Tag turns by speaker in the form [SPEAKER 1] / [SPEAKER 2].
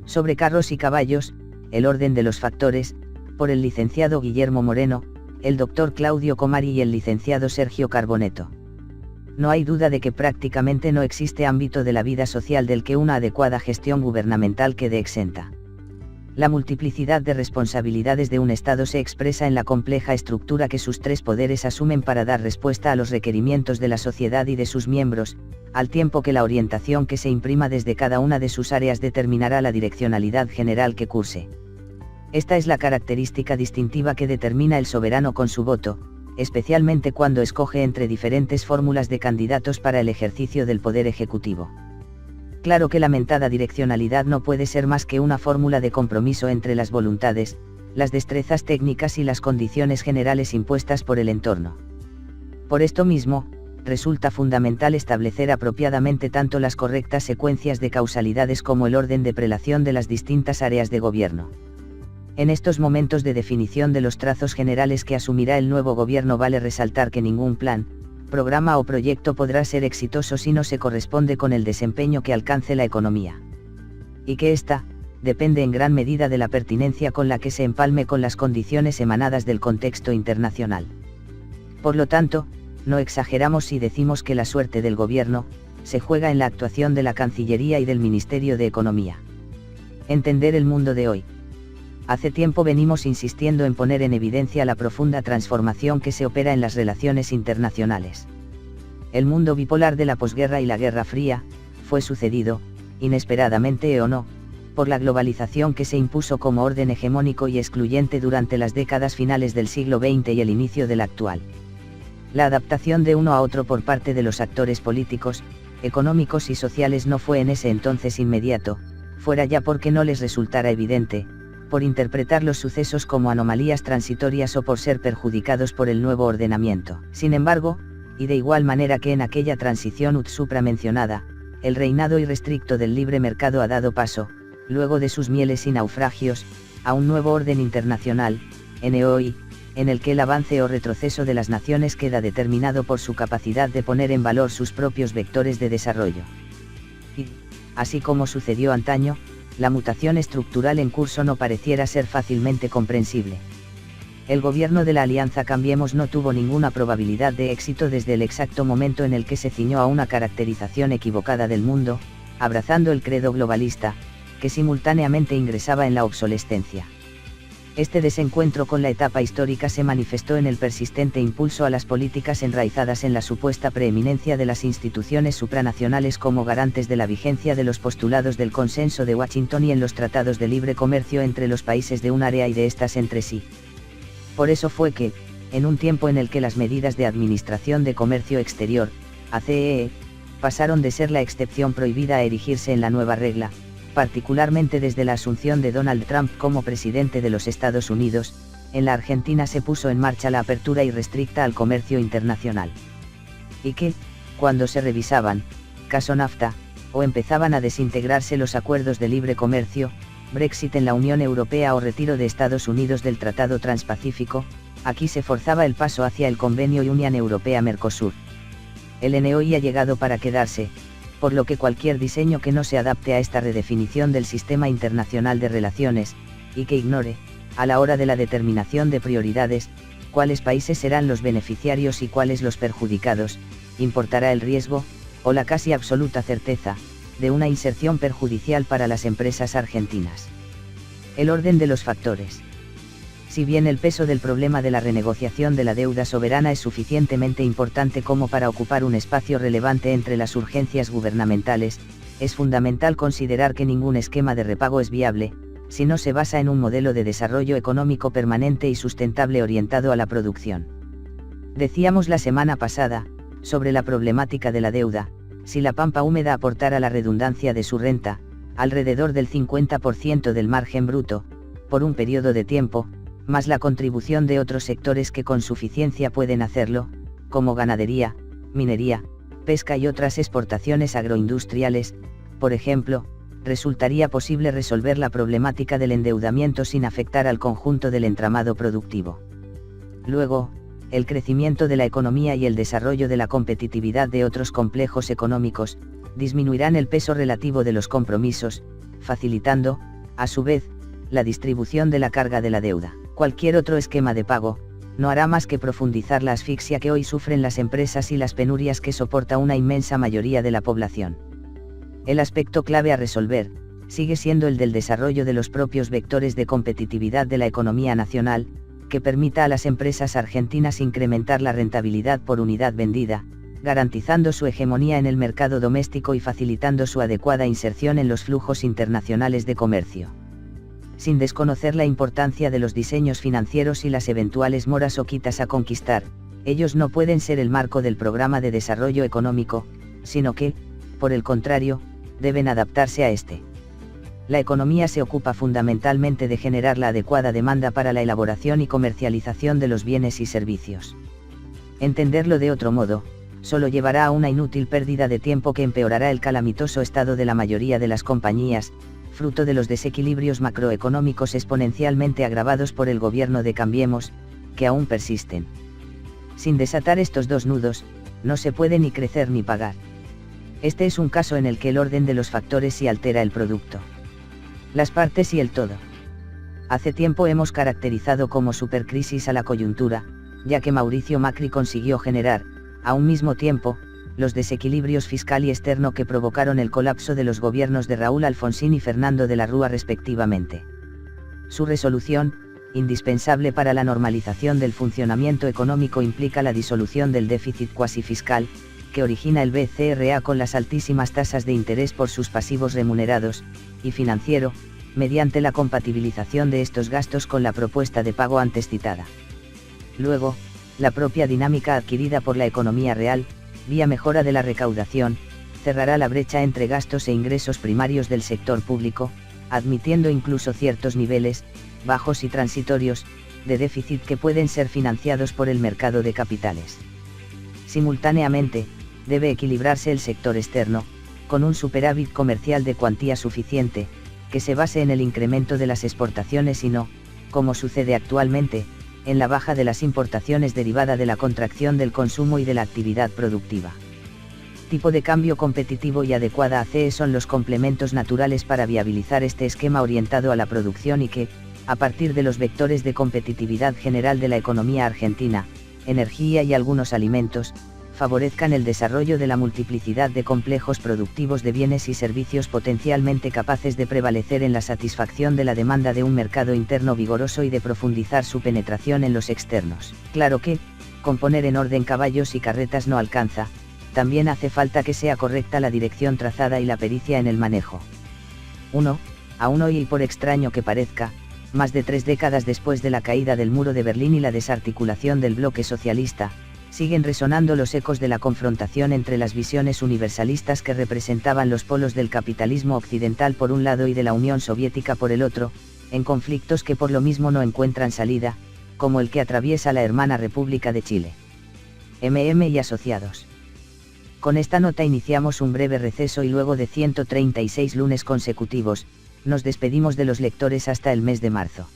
[SPEAKER 1] Sobre carros y caballos, el orden de los factores, por el licenciado Guillermo Moreno, el doctor Claudio Comari y el licenciado Sergio Carboneto. No hay duda de que prácticamente no existe ámbito de la vida social del que una adecuada gestión gubernamental quede exenta. La multiplicidad de responsabilidades de un Estado se expresa en la compleja estructura que sus tres poderes asumen para dar respuesta a los requerimientos de la sociedad y de sus miembros, al tiempo que la orientación que se imprima desde cada una de sus áreas determinará la direccionalidad general que curse. Esta es la característica distintiva que determina el soberano con su voto, especialmente cuando escoge entre diferentes fórmulas de candidatos para el ejercicio del poder ejecutivo. Claro que la mentada direccionalidad no puede ser más que una fórmula de compromiso entre las voluntades, las destrezas técnicas y las condiciones generales impuestas por el entorno. Por esto mismo, resulta fundamental establecer apropiadamente tanto las correctas secuencias de causalidades como el orden de prelación de las distintas áreas de gobierno. En estos momentos de definición de los trazos generales que asumirá el nuevo gobierno vale resaltar que ningún plan, programa o proyecto podrá ser exitoso si no se corresponde con el desempeño que alcance la economía. Y que ésta, depende en gran medida de la pertinencia con la que se empalme con las condiciones emanadas del contexto internacional. Por lo tanto, no exageramos si decimos que la suerte del gobierno, se juega en la actuación de la Cancillería y del Ministerio de Economía. Entender el mundo de hoy. Hace tiempo venimos insistiendo en poner en evidencia la profunda transformación que se opera en las relaciones internacionales. El mundo bipolar de la posguerra y la Guerra Fría, fue sucedido, inesperadamente o no, por la globalización que se impuso como orden hegemónico y excluyente durante las décadas finales del siglo XX y el inicio del actual. La adaptación de uno a otro por parte de los actores políticos, económicos y sociales no fue en ese entonces inmediato, fuera ya porque no les resultara evidente, por interpretar los sucesos como anomalías transitorias o por ser perjudicados por el nuevo ordenamiento. Sin embargo, y de igual manera que en aquella transición ut supra mencionada, el reinado irrestricto del libre mercado ha dado paso, luego de sus mieles y naufragios, a un nuevo orden internacional, NOI, en el que el avance o retroceso de las naciones queda determinado por su capacidad de poner en valor sus propios vectores de desarrollo. Y, así como sucedió antaño, la mutación estructural en curso no pareciera ser fácilmente comprensible. El gobierno de la Alianza Cambiemos no tuvo ninguna probabilidad de éxito desde el exacto momento en el que se ciñó a una caracterización equivocada del mundo, abrazando el credo globalista, que simultáneamente ingresaba en la obsolescencia. Este desencuentro con la etapa histórica se manifestó en el persistente impulso a las políticas enraizadas en la supuesta preeminencia de las instituciones supranacionales como garantes de la vigencia de los postulados del Consenso de Washington y en los tratados de libre comercio entre los países de un área y de estas entre sí. Por eso fue que, en un tiempo en el que las medidas de Administración de Comercio Exterior, ACEE, pasaron de ser la excepción prohibida a erigirse en la nueva regla, particularmente desde la asunción de Donald Trump como presidente de los Estados Unidos, en la Argentina se puso en marcha la apertura irrestricta al comercio internacional. Y que, cuando se revisaban, caso NAFTA, o empezaban a desintegrarse los acuerdos de libre comercio, Brexit en la Unión Europea o retiro de Estados Unidos del Tratado Transpacífico, aquí se forzaba el paso hacia el Convenio Unión Europea-Mercosur. El NOI ha llegado para quedarse, por lo que cualquier diseño que no se adapte a esta redefinición del sistema internacional de relaciones, y que ignore, a la hora de la determinación de prioridades, cuáles países serán los beneficiarios y cuáles los perjudicados, importará el riesgo, o la casi absoluta certeza, de una inserción perjudicial para las empresas argentinas. El orden de los factores. Si bien el peso del problema de la renegociación de la deuda soberana es suficientemente importante como para ocupar un espacio relevante entre las urgencias gubernamentales, es fundamental considerar que ningún esquema de repago es viable, si no se basa en un modelo de desarrollo económico permanente y sustentable orientado a la producción. Decíamos la semana pasada, sobre la problemática de la deuda, si la pampa húmeda aportara la redundancia de su renta, alrededor del 50% del margen bruto, por un periodo de tiempo, más la contribución de otros sectores que con suficiencia pueden hacerlo, como ganadería, minería, pesca y otras exportaciones agroindustriales, por ejemplo, resultaría posible resolver la problemática del endeudamiento sin afectar al conjunto del entramado productivo. Luego, el crecimiento de la economía y el desarrollo de la competitividad de otros complejos económicos, disminuirán el peso relativo de los compromisos, facilitando, a su vez, la distribución de la carga de la deuda. Cualquier otro esquema de pago, no hará más que profundizar la asfixia que hoy sufren las empresas y las penurias que soporta una inmensa mayoría de la población. El aspecto clave a resolver, sigue siendo el del desarrollo de los propios vectores de competitividad de la economía nacional, que permita a las empresas argentinas incrementar la rentabilidad por unidad vendida, garantizando su hegemonía en el mercado doméstico y facilitando su adecuada inserción en los flujos internacionales de comercio. Sin desconocer la importancia de los diseños financieros y las eventuales moras o quitas a conquistar, ellos no pueden ser el marco del programa de desarrollo económico, sino que, por el contrario, deben adaptarse a este. La economía se ocupa fundamentalmente de generar la adecuada demanda para la elaboración y comercialización de los bienes y servicios. Entenderlo de otro modo, solo llevará a una inútil pérdida de tiempo que empeorará el calamitoso estado de la mayoría de las compañías, fruto de los desequilibrios macroeconómicos exponencialmente agravados por el gobierno de Cambiemos, que aún persisten. Sin desatar estos dos nudos, no se puede ni crecer ni pagar. Este es un caso en el que el orden de los factores sí altera el producto. Las partes y el todo. Hace tiempo hemos caracterizado como supercrisis a la coyuntura, ya que Mauricio Macri consiguió generar, a un mismo tiempo, los desequilibrios fiscal y externo que provocaron el colapso de los gobiernos de Raúl Alfonsín y Fernando de la Rúa respectivamente. Su resolución, indispensable para la normalización del funcionamiento económico, implica la disolución del déficit cuasi fiscal, que origina el BCRA con las altísimas tasas de interés por sus pasivos remunerados, y financiero, mediante la compatibilización de estos gastos con la propuesta de pago antes citada. Luego, la propia dinámica adquirida por la economía real, vía mejora de la recaudación, cerrará la brecha entre gastos e ingresos primarios del sector público, admitiendo incluso ciertos niveles, bajos y transitorios, de déficit que pueden ser financiados por el mercado de capitales. Simultáneamente, debe equilibrarse el sector externo, con un superávit comercial de cuantía suficiente, que se base en el incremento de las exportaciones y no, como sucede actualmente, en la baja de las importaciones derivada de la contracción del consumo y de la actividad productiva. Tipo de cambio competitivo y adecuada a CE son los complementos naturales para viabilizar este esquema orientado a la producción y que, a partir de los vectores de competitividad general de la economía argentina, energía y algunos alimentos, favorezcan el desarrollo de la multiplicidad de complejos productivos de bienes y servicios potencialmente capaces de prevalecer en la satisfacción de la demanda de un mercado interno vigoroso y de profundizar su penetración en los externos. Claro que, con poner en orden caballos y carretas no alcanza, también hace falta que sea correcta la dirección trazada y la pericia en el manejo. 1. Aún hoy, y por extraño que parezca, más de 3 décadas después de la caída del muro de Berlín y la desarticulación del bloque socialista, siguen resonando los ecos de la confrontación entre las visiones universalistas que representaban los polos del capitalismo occidental por un lado y de la Unión Soviética por el otro, en conflictos que por lo mismo no encuentran salida, como el que atraviesa la hermana República de Chile. y Asociados. Con esta nota iniciamos un breve receso y luego de 136 lunes consecutivos, nos despedimos de los lectores hasta el mes de marzo.